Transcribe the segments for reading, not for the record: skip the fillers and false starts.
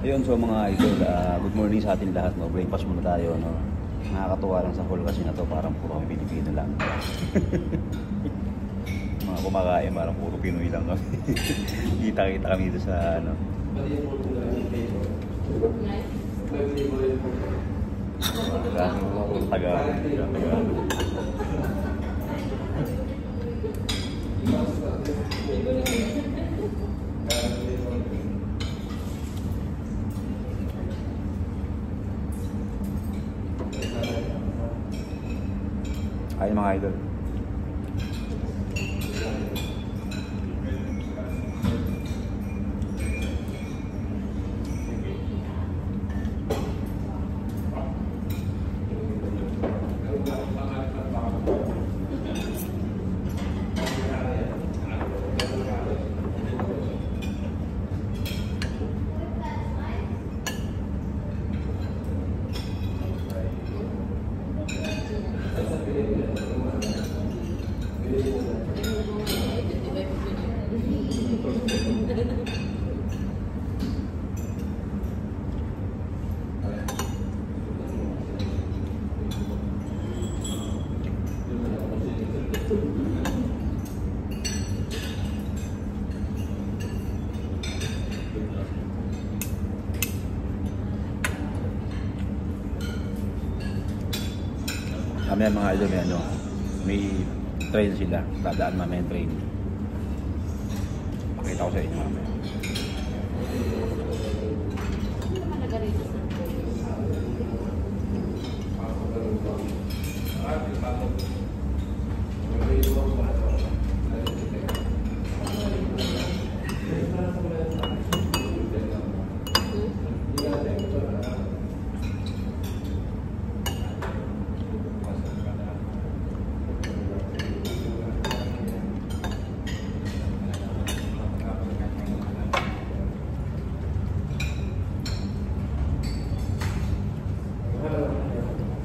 Ayun, so mga idol, good morning sa atin lahat, no? Breakfast muna tayo, no? Nakakatuwa lang sa hall kasi na to, parang puro kami Pilipino lang. Mga kumakain, parang puro Pinoy lang kami. Kita-kita kami dito sa, ano. Puro Tagalog. Ay mga idol. Mamaya mga idol, may train sila. Dadaan mamaya yung train. Pakita ko sa inyo mamaya.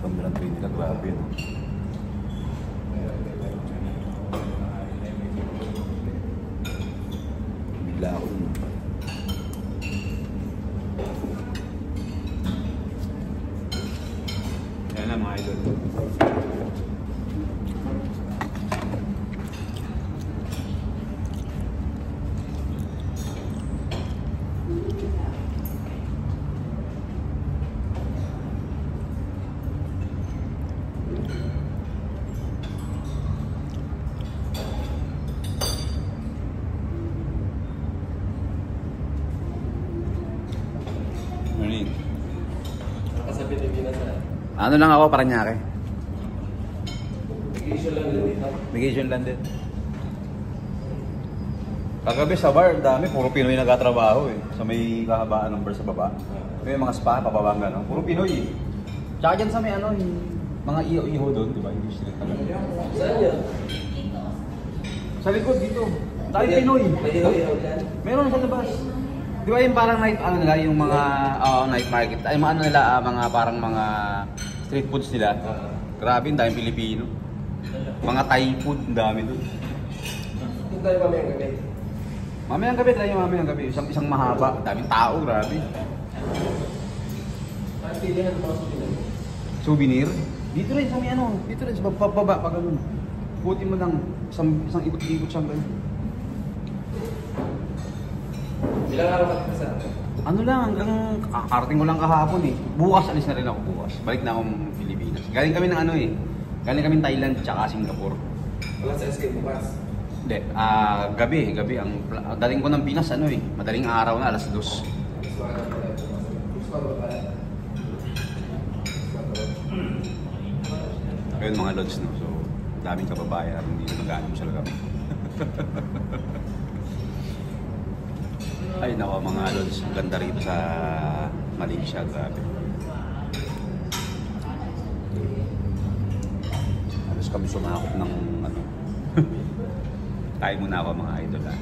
Kamerang train nila, grabe, no? Bigla ako dun. Ayan na mga idol. Sa Pilipinas na. Ano lang ako, Paranaque. Vacation lang din dito. Vacation lang din. Kagabi sa bar, dami, puro Pinoy nagtatrabaho eh. Sa may kahabaan ng bar sa baba. May mga spa, pababang gano'n. Puro Pinoy eh. Tsaka dyan sa may ano, yung mga iyo-iyo doon, di ba? Yung street na gano'n. Saan yun? Sa likod dito. Dahil Pinoy. May iyo-iyo dyan? Meron sa labas. Di ba yung parang night, ano nila, yung mga night market, ay mga ano nila, mga parang mga street foods nila. Grabe, ang daming Pilipino. Mga Thai food, ang dami doon. Kung tayo mamayang gabi. Mamayang gabi, tayo mamayang gabi. Isang mahaba, daming tao, grabe. Ang pilihan ng mga souvenir. Souvenir? Dito rin, sa may ano, dito rin, sa baba, pag ano. Puti mo lang, isang ikot-ikot siyang ganyan. Ilang araw ka dito sa? Ano lang, hanggang kakarating ko lang kahapon eh. Bukas, alis na rin ako bukas. Balik na akong Pilipinas. Galing kami ng ano eh. Galing kami Thailand tsaka Singapore. Wala sa SK bukas. Hindi, gabi. Daling ko ng Pinas, ano eh. Madaling araw na, alas 2. Ayun mga lods, no. So, daming kababayan at hindi nag-aanom sa lagam. Ay nako mga lods, ganda rito sa Malaysia, grabe. Halos kami sumakot ng ano. Tayo muna ako mga idol ha.